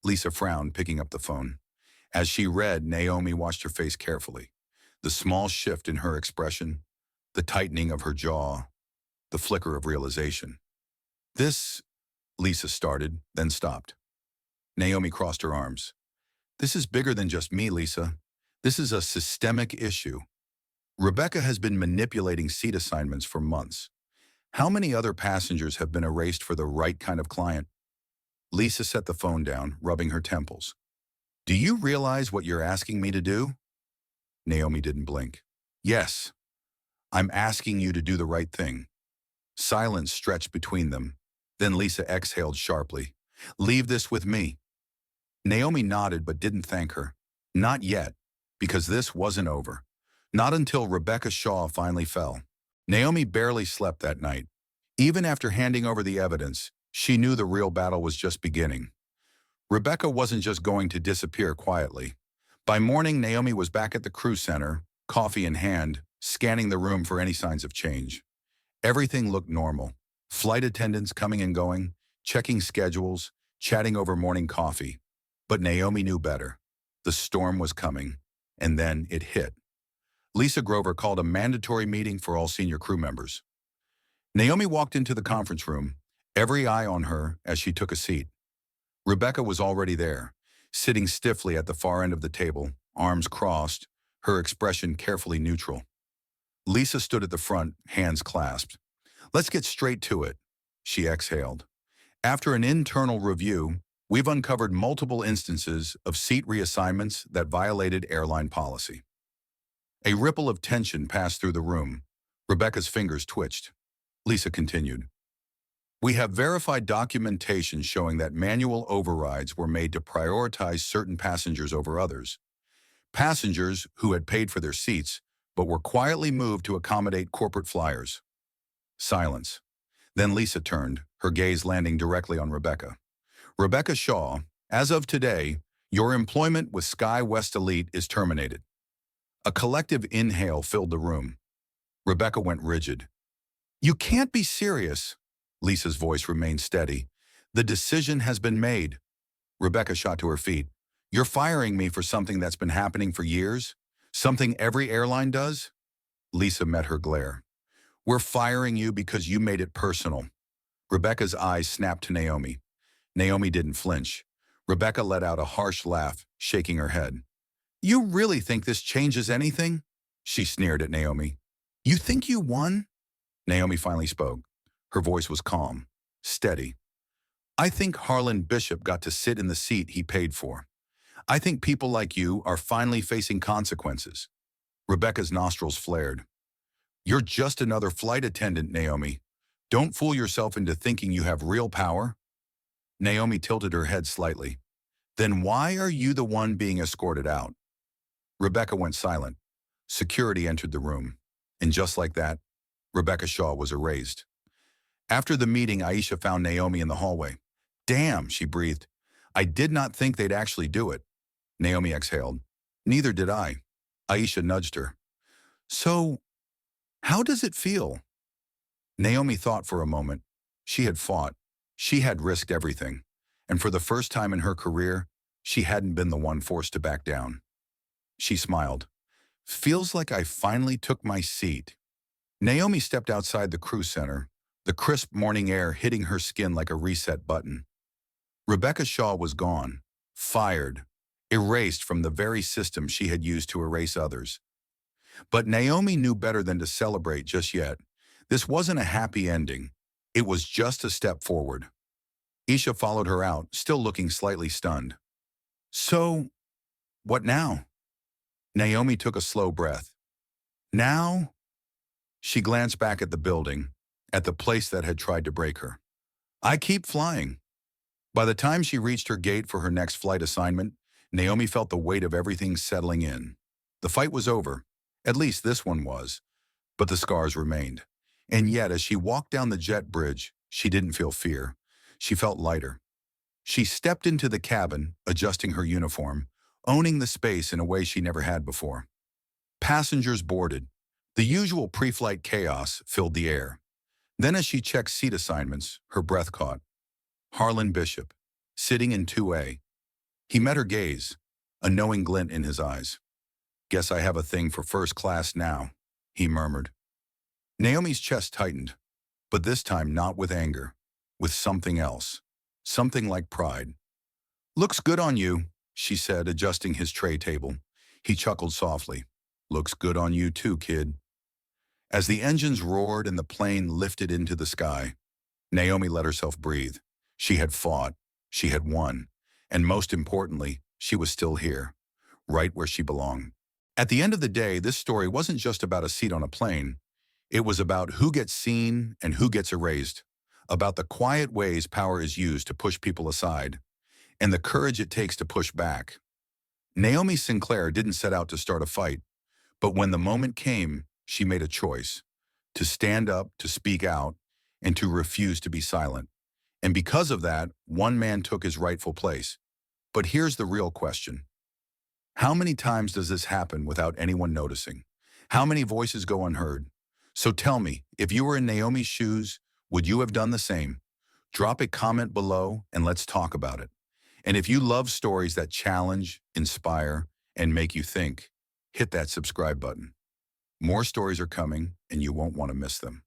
Lisa frowned, picking up the phone. As she read, Naomi watched her face carefully. The small shift in her expression, the tightening of her jaw, the flicker of realization. This, Lisa started, then stopped. Naomi crossed her arms. This is bigger than just me, Lisa. This is a systemic issue. Rebecca has been manipulating seat assignments for months. How many other passengers have been erased for the right kind of client? Lisa set the phone down, rubbing her temples. Do you realize what you're asking me to do? Naomi didn't blink. Yes, I'm asking you to do the right thing. Silence stretched between them. Then Lisa exhaled sharply. Leave this with me. Naomi nodded but didn't thank her. Not yet, because this wasn't over. Not until Rebecca Shaw finally fell. Naomi barely slept that night. Even after handing over the evidence, she knew the real battle was just beginning. Rebecca wasn't just going to disappear quietly. By morning, Naomi was back at the crew center, coffee in hand, scanning the room for any signs of change. Everything looked normal. Flight attendants coming and going, checking schedules, chatting over morning coffee. But Naomi knew better. The storm was coming, and then it hit. Lisa Grover called a mandatory meeting for all senior crew members. Naomi walked into the conference room, every eye on her as she took a seat. Rebecca was already there, sitting stiffly at the far end of the table, arms crossed, her expression carefully neutral. Lisa stood at the front, hands clasped. Let's get straight to it, she exhaled. After an internal review, we've uncovered multiple instances of seat reassignments that violated airline policy. A ripple of tension passed through the room. Rebecca's fingers twitched. Lisa continued. We have verified documentation showing that manual overrides were made to prioritize certain passengers over others. Passengers who had paid for their seats, but were quietly moved to accommodate corporate flyers. Silence. Then Lisa turned, her gaze landing directly on Rebecca. Rebecca Shaw, as of today, your employment with Sky West Elite is terminated. A collective inhale filled the room. Rebecca went rigid. You can't be serious. Lisa's voice remained steady. The decision has been made. Rebecca shot to her feet. You're firing me for something that's been happening for years? Something every airline does? Lisa met her glare. We're firing you because you made it personal. Rebecca's eyes snapped to Naomi. Naomi didn't flinch. Rebecca let out a harsh laugh, shaking her head. You really think this changes anything? She sneered at Naomi. You think you won? Naomi finally spoke. Her voice was calm, steady. I think Harlan Bishop got to sit in the seat he paid for. I think people like you are finally facing consequences. Rebecca's nostrils flared. You're just another flight attendant, Naomi. Don't fool yourself into thinking you have real power. Naomi tilted her head slightly. Then why are you the one being escorted out? Rebecca went silent. Security entered the room. And just like that, Rebecca Shaw was erased. After the meeting, Aisha found Naomi in the hallway. Damn, she breathed. I did not think they'd actually do it. Naomi exhaled. Neither did I. Aisha nudged her. So, how does it feel? Naomi thought for a moment. She had fought. She had risked everything. And for the first time in her career, she hadn't been the one forced to back down. She smiled. Feels like I finally took my seat. Naomi stepped outside the crew center, the crisp morning air hitting her skin like a reset button. Rebecca Shaw was gone, fired, erased from the very system she had used to erase others. But Naomi knew better than to celebrate just yet. This wasn't a happy ending. It was just a step forward. Isha followed her out, still looking slightly stunned. So, what now? Naomi took a slow breath. Now? She glanced back at the building, at the place that had tried to break her. I keep flying. By the time she reached her gate for her next flight assignment, Naomi felt the weight of everything settling in. The fight was over. At least this one was. But the scars remained. And yet, as she walked down the jet bridge, she didn't feel fear. She felt lighter. She stepped into the cabin, adjusting her uniform, owning the space in a way she never had before. Passengers boarded. The usual pre-flight chaos filled the air. Then as she checked seat assignments, her breath caught. Harlan Bishop, sitting in 2A. He met her gaze, a knowing glint in his eyes. "Guess I have a thing for first class now," he murmured. Naomi's chest tightened, but this time not with anger, with something else, something like pride. "Looks good on you," she said, adjusting his tray table. He chuckled softly. "Looks good on you too, kid." As the engines roared and the plane lifted into the sky, Naomi let herself breathe. She had fought, she had won, and most importantly, she was still here, right where she belonged. At the end of the day, this story wasn't just about a seat on a plane. It was about who gets seen and who gets erased, about the quiet ways power is used to push people aside, and the courage it takes to push back. Naomi Sinclair didn't set out to start a fight, but when the moment came, she made a choice: to stand up, to speak out, and to refuse to be silent. And because of that, one man took his rightful place. But here's the real question. How many times does this happen without anyone noticing? How many voices go unheard? So tell me, if you were in Naomi's shoes, would you have done the same? Drop a comment below and let's talk about it. And if you love stories that challenge, inspire, and make you think, hit that subscribe button. More stories are coming and you won't want to miss them.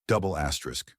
Double asterisk.